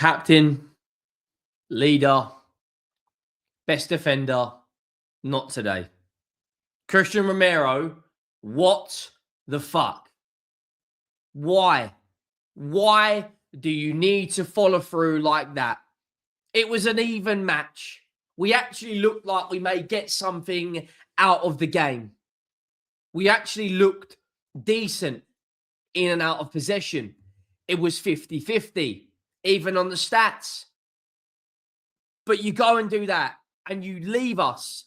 Captain, leader, best defender, not today. Christian Romero, what the fuck? Why? Why do you need to follow through like that? It was an even match. We actually looked like we may get something out of the game. We actually looked decent in and out of possession. It was 50-50, even on the stats. But you go and do that, and you leave us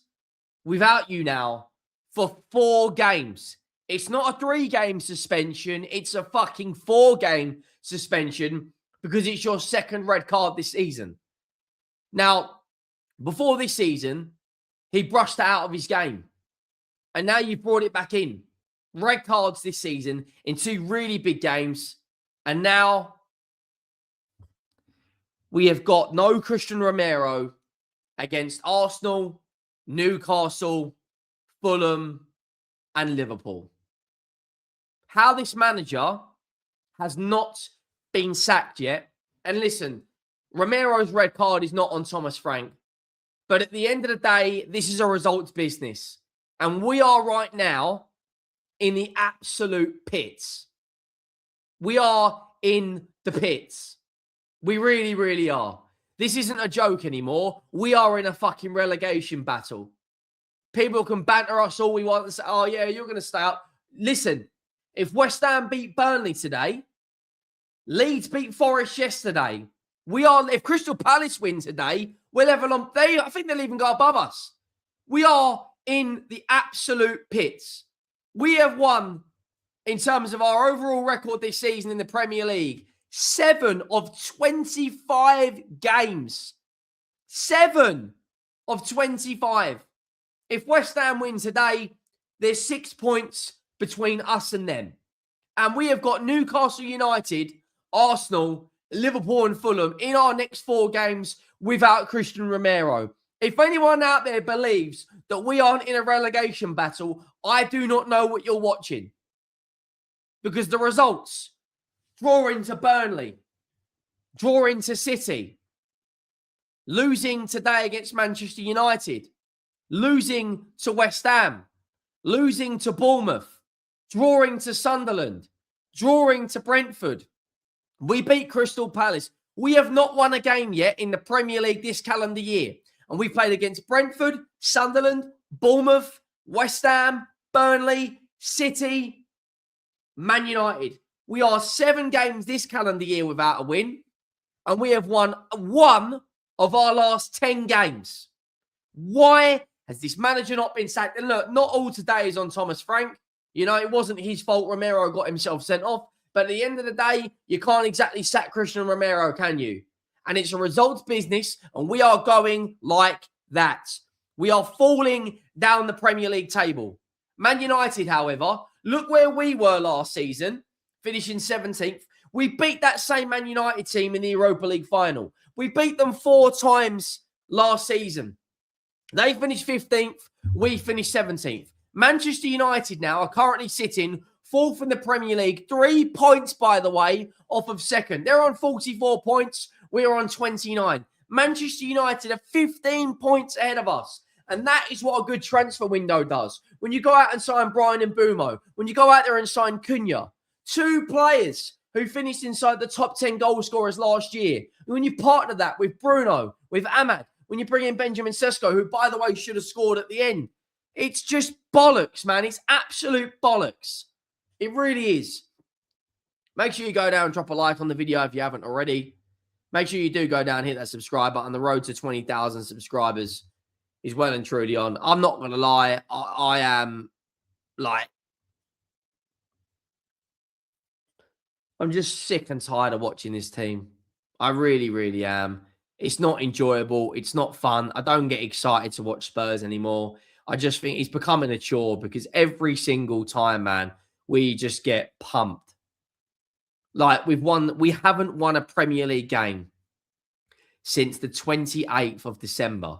without you now for 4 games. It's not a 3-game suspension. It's a fucking 4-game suspension because it's your second red card this season. Now, before this season, he brushed it out of his game. And now you've brought it back in. Red cards this season in 2 really big games. And now we have got no Christian Romero against Arsenal, Newcastle, Fulham, and Liverpool. How this manager has not been sacked yet. And listen, Romero's red card is not on Thomas Frank. But at the end of the day, this is a results business. And we are right now in the absolute pits. We are in the pits. We really, really are. This isn't a joke anymore. We are in a fucking relegation battle. People can banter us all we want and say, oh yeah, you're going to stay up. Listen, if West Ham beat Burnley today, Leeds beat Forest yesterday, if Crystal Palace win today, we're level on, I think they'll even go above us. We are in the absolute pits. We have won, in terms of our overall record this season in the Premier League, 7 of 25 games. 7 of 25. If West Ham win today, there's 6 points between us and them. And we have got Newcastle United, Arsenal, Liverpool and Fulham in our next 4 games without Christian Romero. If anyone out there believes that we aren't in a relegation battle, I do not know what you're watching. Because the results, drawing to Burnley, drawing to City, losing today against Manchester United, losing to West Ham, losing to Bournemouth, drawing to Sunderland, drawing to Brentford. We beat Crystal Palace. We have not won a game yet in the Premier League this calendar year. And we played against Brentford, Sunderland, Bournemouth, West Ham, Burnley, City, Man United. We are 7 games this calendar year without a win. And we have won 1 of our last 10 games. Why has this manager not been sacked? And look, not all today is on Thomas Frank. You know, it wasn't his fault Romero got himself sent off. But at the end of the day, you can't exactly sack Christian Romero, can you? And it's a results business, and we are going like that. We are falling down the Premier League table. Man United, however, look where we were last season, finishing 17th. We beat that same Man United team in the Europa League final. We beat them 4 times last season. They finished 15th. We finished 17th. Manchester United now are currently sitting 4th in the Premier League. 3 points, by the way, off of second. They're on 44 points. We are on 29. Manchester United are 15 points ahead of us. And that is what a good transfer window does. When you go out and sign Brian Mbeumo, when you go out there and sign Cunha, 2 players who finished inside the top 10 goal scorers last year. And when you partner that with Bruno, with Ahmad, when you bring in Benjamin Sesko, who, by the way, should have scored at the end. It's just bollocks, man. It's absolute bollocks. It really is. Make sure you go down and drop a like on the video if you haven't already. Make sure you do go down and hit that subscribe button. The road to 20,000 subscribers is well and truly on. I'm not going to lie. I am like, I'm just sick and tired of watching this team. I really, really am. It's not enjoyable. It's not fun. I don't get excited to watch Spurs anymore. I just think it's becoming a chore because every single time, man, we just get pumped. Like we haven't won a Premier League game since the 28th of December.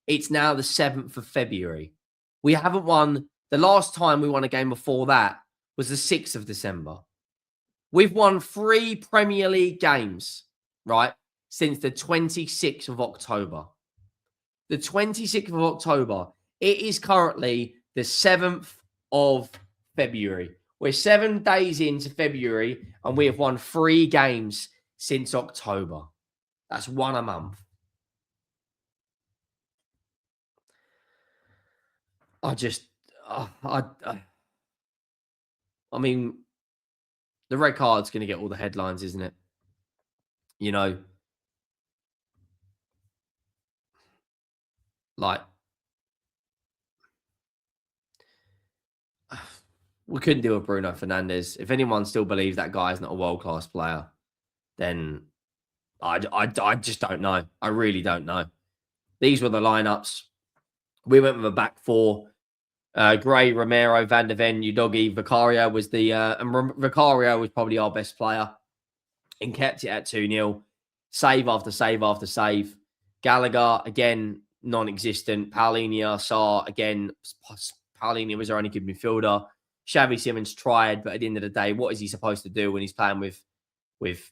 It's now the 7th of February. We haven't won. The last time we won a game before that was the 6th of December. We've won 3 Premier League games, right, since the 26th of October. The 26th of October. It is currently the 7th of February. We're 7 days into February and we have won 3 games since October. That's 1 a month. I mean, the red card's going to get all the headlines, isn't it? You know, like, we couldn't deal with Bruno Fernandes. If anyone still believes that guy is not a world-class player, then I just don't know. I really don't know. These were the lineups. We went with a back 4. Gray, Romero, Van der Ven, Udogie, Vicario was the... and Vicario was probably our best player and kept it at 2-0. Save after save after save. Gallagher, again, non-existent. Paulinho, Sarr, again, Paulinho was our only good midfielder. Xavi Simons tried, but at the end of the day, what is he supposed to do when he's playing with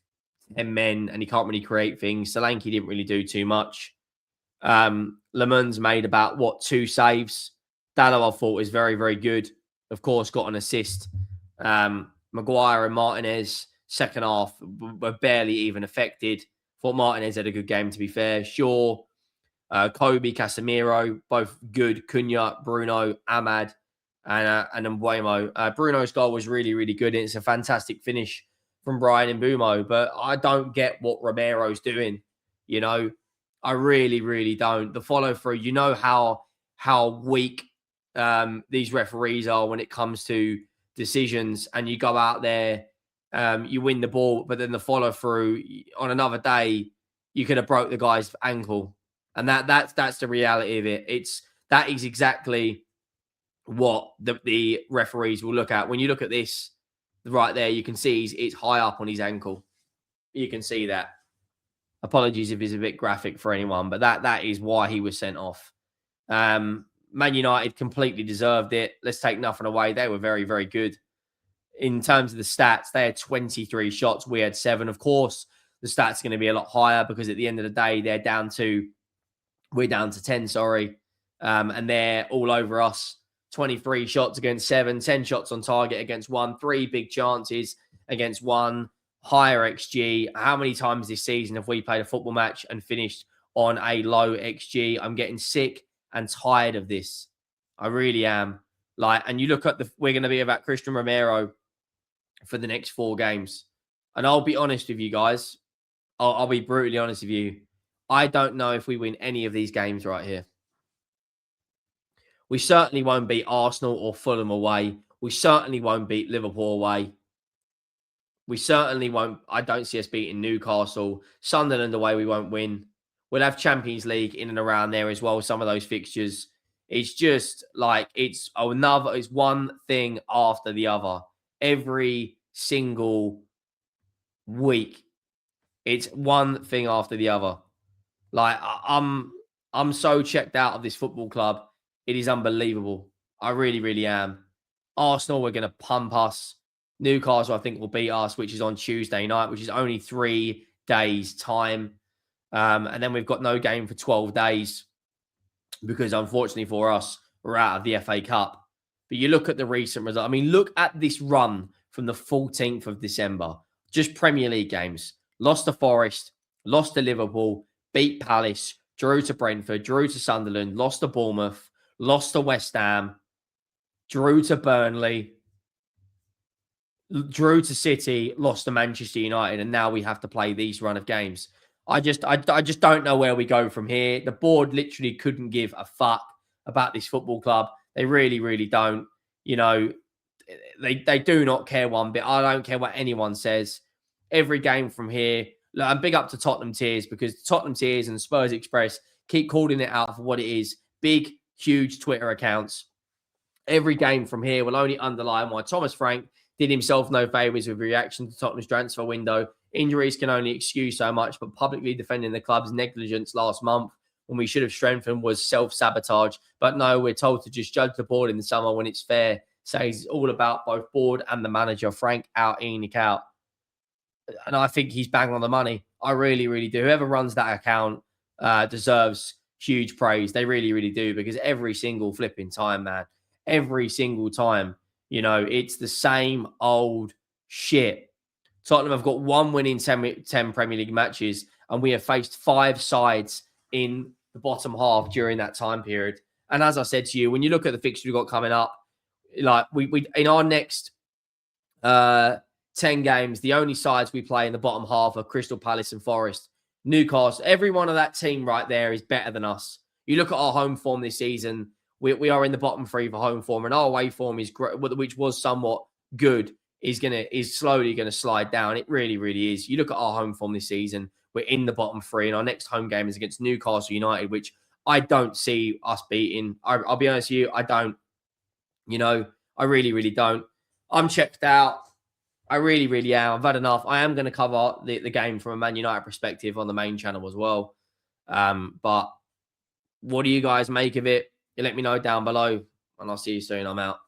10 men and he can't really create things? Solanke didn't really do too much. Lemans made about, 2 saves. Dalot, I thought, was very, very good. Of course, got an assist. Maguire and Martinez, second half, were barely even affected. Thought Martinez had a good game, to be fair. Shaw, Kobe, Casemiro, both good. Cunha, Bruno, Ahmad, and Mbeumo. Bruno's goal was really, really good. And it's a fantastic finish from Brian Mbeumo. But I don't get what Romero's doing. You know, I really, really don't. The follow through, you know how weak these referees are when it comes to decisions, and you go out there, you win the ball, but then the follow through on another day, you could have broke the guy's ankle, and that's the reality of it. That is exactly what the referees will look at. When you look at this right there, you can see it's high up on his ankle. You can see that. Apologies if it's a bit graphic for anyone, but that is why he was sent off. Man United completely deserved it. Let's take nothing away. They were very, very good. In terms of the stats, they had 23 shots. We had 7. Of course, the stats are going to be a lot higher because at the end of the day, we're down to 10, sorry. And they're all over us. 23 shots against 7, 10 shots on target against 1, 3 big chances against 1, higher XG. How many times this season have we played a football match and finished on a low XG? I'm getting sick and tired of this. I really am. And you look at we're going to be about Christian Romero for the next 4 games. And I'll be honest with you guys. I'll be brutally honest with you. I don't know if we win any of these games right here. We certainly won't beat Arsenal or Fulham away. We certainly won't beat Liverpool away. We certainly won't. I don't see us beating Newcastle. Sunderland away, we won't win. We'll have Champions League in and around there as well, some of those fixtures. It's just it's one thing after the other. Every single week, it's one thing after the other. I'm so checked out of this football club. It is unbelievable. I really, really am. Arsenal, we're going to pump us. Newcastle, I think, will beat us, which is on Tuesday night, which is only 3 days' time. And then we've got no game for 12 days because, unfortunately for us, we're out of the FA Cup. But you look at the recent result. I mean, look at this run from the 14th of December. Just Premier League games. Lost to Forest, lost to Liverpool, beat Palace, drew to Brentford, drew to Sunderland, lost to Bournemouth, lost to West Ham, drew to Burnley, drew to City, lost to Manchester United, and now we have to play these run of games. I just don't know where we go from here. The board literally couldn't give a fuck about this football club. They really, really don't. You know, they do not care one bit. I don't care what anyone says. Every game from here, look, I'm big up to Tottenham Tears because Tottenham Tears and Spurs Express keep calling it out for what it is. Big, huge Twitter accounts. Every game from here will only underline why Thomas Frank did himself no favours with reaction to Tottenham's transfer window. Injuries can only excuse so much, but publicly defending the club's negligence last month when we should have strengthened was self-sabotage. But no, we're told to just judge the board in the summer when it's fair. Says it's all about both board and the manager. Frank out, Enoch out. And I think he's bang on the money. I really, really do. Whoever runs that account deserves huge praise. They really, really do, because every single flipping time, man, every single time, it's the same old shit. Tottenham have got 1 win in 10 Premier League matches, and we have faced 5 sides in the bottom half during that time period. And as I said to you, when you look at the fixture we've got coming up, like we in our next 10 games, the only sides we play in the bottom half are Crystal Palace and Forest. Newcastle, every one of that team right there is better than us. You look at our home form this season, we are in the bottom 3 for home form, and our away form is great, which was somewhat good, is slowly gonna slide down. It really, really is. You look at our home form this season, we're in the bottom 3, and our next home game is against Newcastle United, which I don't see us beating. I'll be honest with you, I don't. I really, really don't. I'm checked out. I really, really am. I've had enough. I am going to cover the game from a Man United perspective on the main channel as well. But what do you guys make of it? You let me know down below, and I'll see you soon. I'm out.